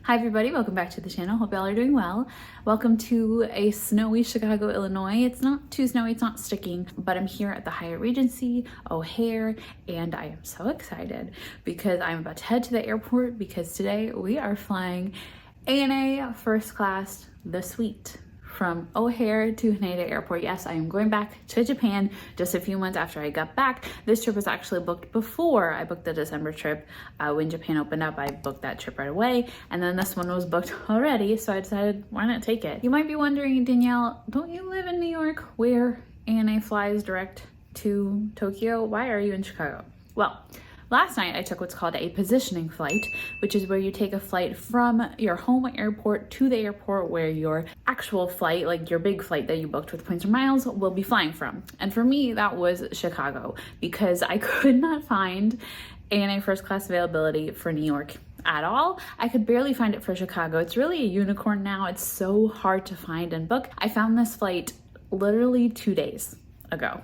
Hi everybody, welcome back to the channel. Hope y'all are doing well. Welcome to a snowy Chicago, Illinois. It's not too snowy, it's not sticking, but I'm here at the Hyatt Regency O'Hare and I am so excited because I'm about to head to the airport because today we are flying ANA first class, the suite, from O'Hare to Haneda Airport. Yes, I am going back to Japan just a few months after I got back. This trip was actually booked before I booked the December trip. When Japan opened up, I booked that trip right away. And then this one was booked already, so I decided, why not take it? You might be wondering, Danielle, don't you live in New York where ANA flies direct to Tokyo? Why are you in Chicago? Well, last night I took what's called a positioning flight, which is where you take a flight from your home airport to the airport where your actual flight, like your big flight that you booked with points or miles, will be flying from. And for me, that was Chicago because I could not find ANA first class availability for New York at all. I could barely find it for Chicago. It's really a unicorn now. It's so hard to find and book. I found this flight literally 2 days ago.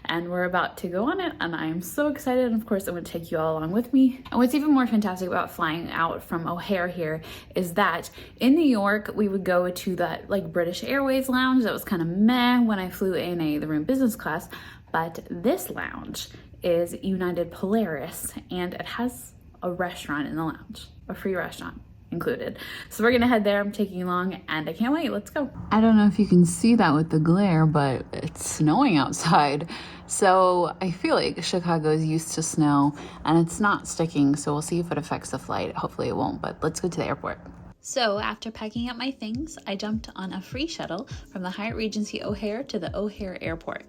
And we're about to go on it and I am so excited, and of course I'm going to take you all along with me. And what's even more fantastic about flying out from O'Hare here is that in New York we would go to that like British Airways lounge that was kind of meh when I flew ANA the room business class, but this lounge is United Polaris and it has a restaurant in the lounge, a free restaurant included. So we're gonna head there. I'm taking you along and I can't wait. Let's go. I don't know if you can see that with the glare, but it's snowing outside. So I feel like Chicago is used to snow and it's not sticking. So we'll see if it affects the flight. Hopefully it won't, but let's go to the airport. So after packing up my things, I jumped on a free shuttle from the Hyatt Regency O'Hare to the O'Hare Airport.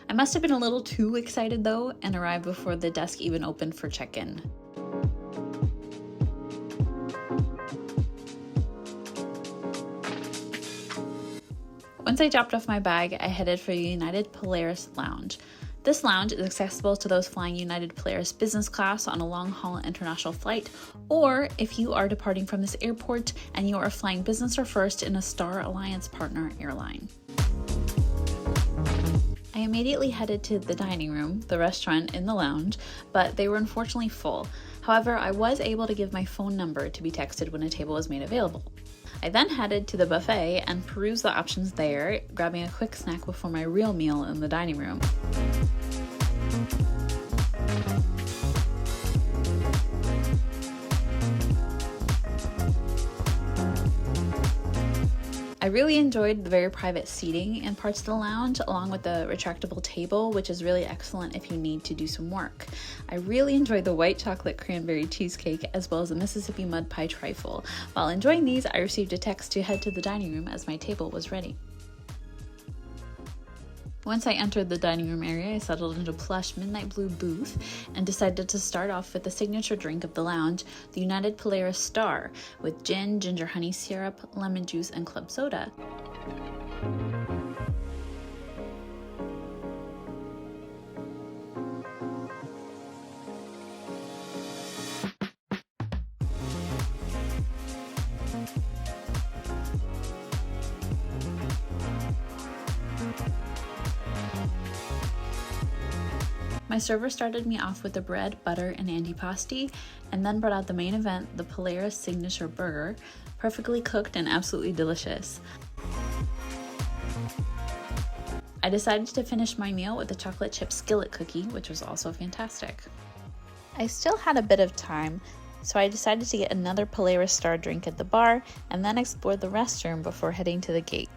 I must have been a little too excited though and arrived before the desk even opened for check-in. Once I dropped off my bag, I headed for the United Polaris Lounge. This lounge is accessible to those flying United Polaris business class on a long-haul international flight, or if you are departing from this airport and you are flying business or first in a Star Alliance partner airline. I immediately headed to the dining room, the restaurant in the lounge, but they were unfortunately full. However, I was able to give my phone number to be texted when a table was made available. I then headed to the buffet and perused the options there, grabbing a quick snack before my real meal in the dining room. I really enjoyed the very private seating in parts of the lounge, along with the retractable table, which is really excellent if you need to do some work. I really enjoyed the white chocolate cranberry cheesecake as well as the Mississippi mud pie trifle. While enjoying these, I received a text to head to the dining room as my table was ready. Once I entered the dining room area, I settled into a plush midnight blue booth and decided to start off with the signature drink of the lounge, the United Polaris Star, with gin, ginger honey syrup, lemon juice, and club soda. My server started me off with the bread, butter, and antipasti, and then brought out the main event, the Polaris Signature Burger, perfectly cooked and absolutely delicious. I decided to finish my meal with a chocolate chip skillet cookie, which was also fantastic. I still had a bit of time, so I decided to get another Polaris Star drink at the bar, and then explore the restroom before heading to the gate.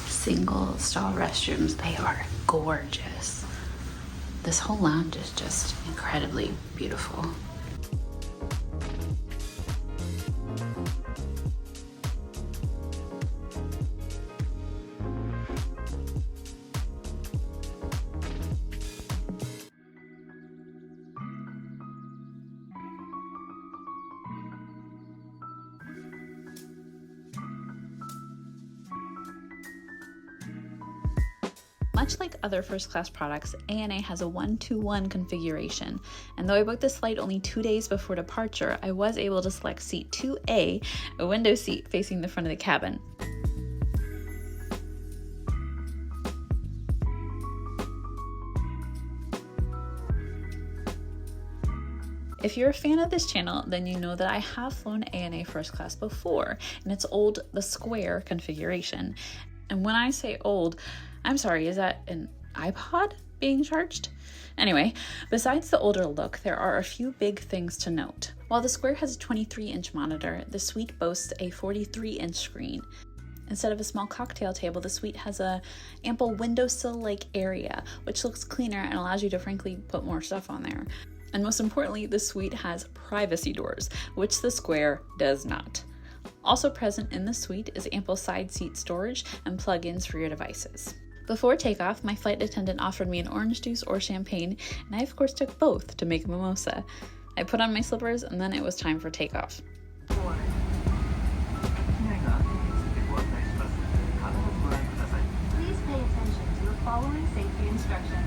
Single stall restrooms, they are gorgeous. This whole lounge is just incredibly beautiful. Much like other first-class products, ANA has a 1-2-1 configuration, and though I booked this flight only 2 days before departure, I was able to select seat 2A, a window seat facing the front of the cabin. If you're a fan of this channel, then you know that I have flown ANA first class before, and it's old, the square configuration. And when I say old, I'm sorry, is that an iPod being charged? Anyway, besides the older look, there are a few big things to note. While the square has a 23-inch monitor, the suite boasts a 43-inch screen. Instead of a small cocktail table, the suite has a ample windowsill-like area, which looks cleaner and allows you to frankly put more stuff on there. And most importantly, the suite has privacy doors, which the square does not. Also present in the suite is ample side seat storage and plug-ins for your devices. Before takeoff, my flight attendant offered me an orange juice or champagne, and I of course took both to make a mimosa. I put on my slippers, and then it was time for takeoff. Please pay attention to the following safety instructions.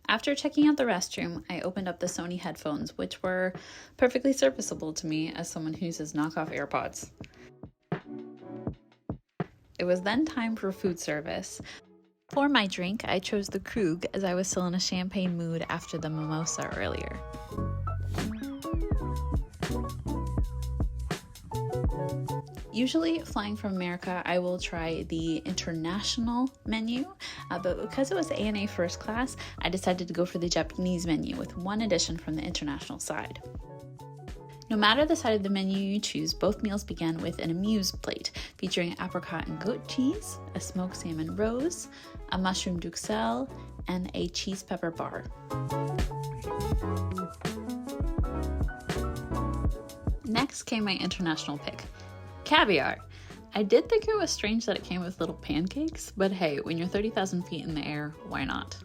After checking out the restroom, I opened up the Sony headphones, which were perfectly serviceable to me as someone who uses knockoff AirPods. It was then time for food service. For my drink, I chose the Krug as I was still in a champagne mood after the mimosa earlier. Usually, flying from America, I will try the international menu, but because it was ANA first class, I decided to go for the Japanese menu with one addition from the international side. No matter the side of the menu you choose, both meals began with an amuse plate featuring apricot and goat cheese, a smoked salmon rose, a mushroom duxelle, and a cheese pepper bar. Next came my international pick, caviar. I did think it was strange that it came with little pancakes, but hey, when you're 30,000 feet in the air, why not?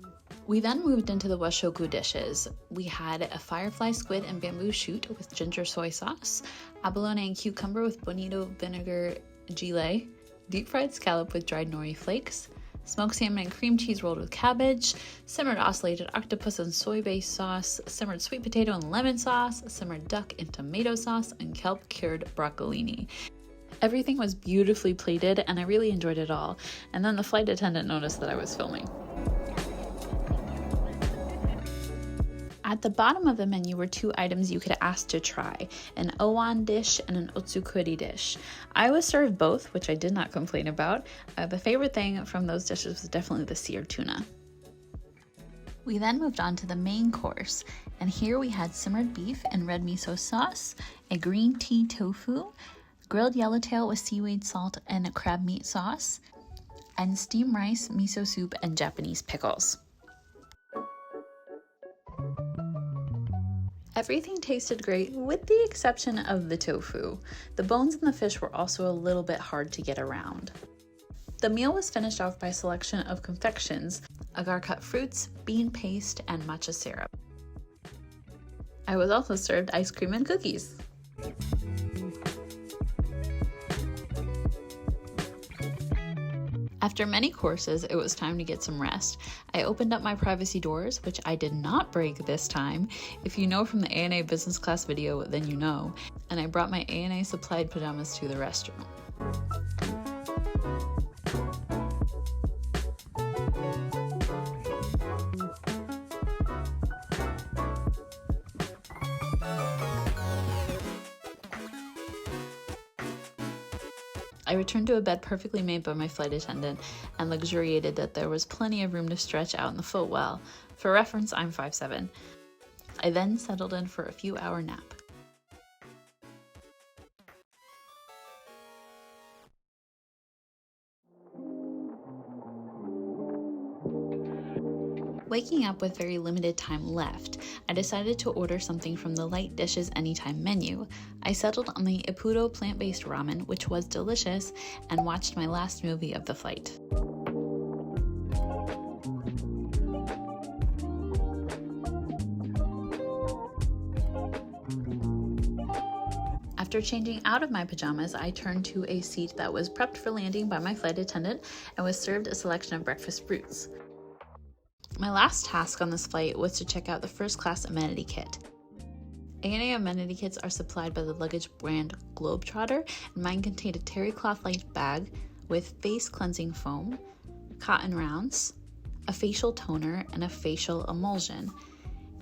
We then moved into the washoku dishes. We had a firefly squid and bamboo shoot with ginger soy sauce, abalone and cucumber with bonito vinegar gelée, deep fried scallop with dried nori flakes, smoked salmon and cream cheese rolled with cabbage, simmered ocellated octopus and soy-based sauce, simmered sweet potato and lemon sauce, simmered duck in tomato sauce, and kelp cured broccolini. Everything was beautifully plated and I really enjoyed it all. And then the flight attendant noticed that I was filming. At the bottom of the menu were two items you could ask to try, an owan dish and an otsukuri dish. I was served both, which I did not complain about. The favorite thing from those dishes was definitely the seared tuna. We then moved on to the main course, and here we had simmered beef and red miso sauce, a green tea tofu, grilled yellowtail with seaweed salt and a crab meat sauce, and steamed rice, miso soup, and Japanese pickles. Everything tasted great with the exception of the tofu. The bones in the fish were also a little bit hard to get around. The meal was finished off by a selection of confections, agar-cut fruits, bean paste, and matcha syrup. I was also served ice cream and cookies. After many courses, it was time to get some rest. I opened up my privacy doors, which I did not break this time. If you know from the ANA business class video, then you know. And I brought my ANA supplied pajamas to the restroom. I returned to a bed perfectly made by my flight attendant and luxuriated that there was plenty of room to stretch out in the footwell. For reference, I'm 5'7". I then settled in for a few-hour nap. Waking up with very limited time left, I decided to order something from the Light Dishes Anytime menu. I settled on the Ippudo plant-based ramen, which was delicious, and watched my last movie of the flight. After changing out of my pajamas, I turned to a seat that was prepped for landing by my flight attendant and was served a selection of breakfast fruits. My last task on this flight was to check out the first class amenity kit. ANA amenity kits are supplied by the luggage brand Globetrotter, and mine contained a terry cloth-lined bag with face cleansing foam, cotton rounds, a facial toner, and a facial emulsion.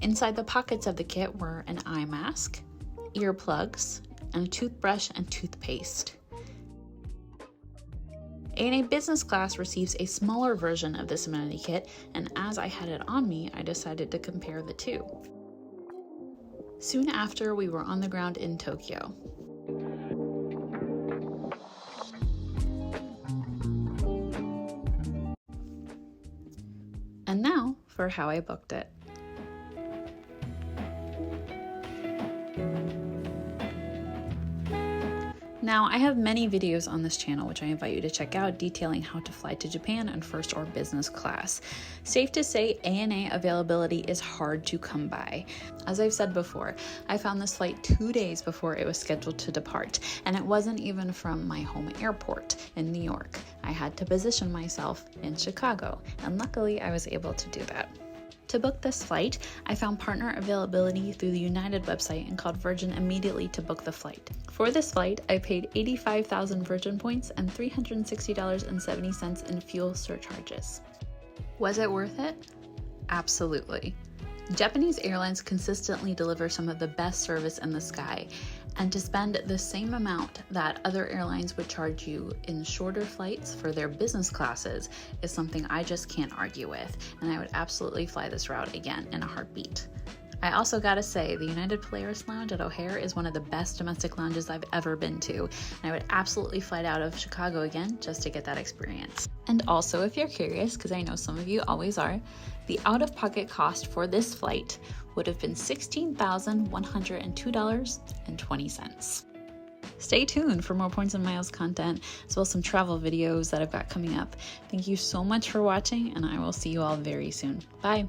Inside the pockets of the kit were an eye mask, earplugs, and a toothbrush and toothpaste. ANA Business Class receives a smaller version of this amenity kit, and as I had it on me, I decided to compare the two. Soon after, we were on the ground in Tokyo. And now for how I booked it. Now, I have many videos on this channel which I invite you to check out detailing how to fly to Japan in first or business class. Safe to say, ANA availability is hard to come by. As I've said before, I found this flight 2 days before it was scheduled to depart, and it wasn't even from my home airport in New York. I had to position myself in Chicago, and luckily I was able to do that. To book this flight, I found partner availability through the United website and called Virgin immediately to book the flight. For this flight, I paid 85,000 Virgin points and $360.70 in fuel surcharges. Was it worth it? Absolutely. Japanese airlines consistently deliver some of the best service in the sky, and to spend the same amount that other airlines would charge you in shorter flights for their business classes is something I just can't argue with, and I would absolutely fly this route again in a heartbeat. I also gotta say, the United Polaris Lounge at O'Hare is one of the best domestic lounges I've ever been to, and I would absolutely fly out of Chicago again just to get that experience. And also, if you're curious, because I know some of you always are, the out-of-pocket cost for this flight would have been $16,102.20. Stay tuned for more Points and Miles content, as well as some travel videos that I've got coming up. Thank you so much for watching, and I will see you all very soon. Bye!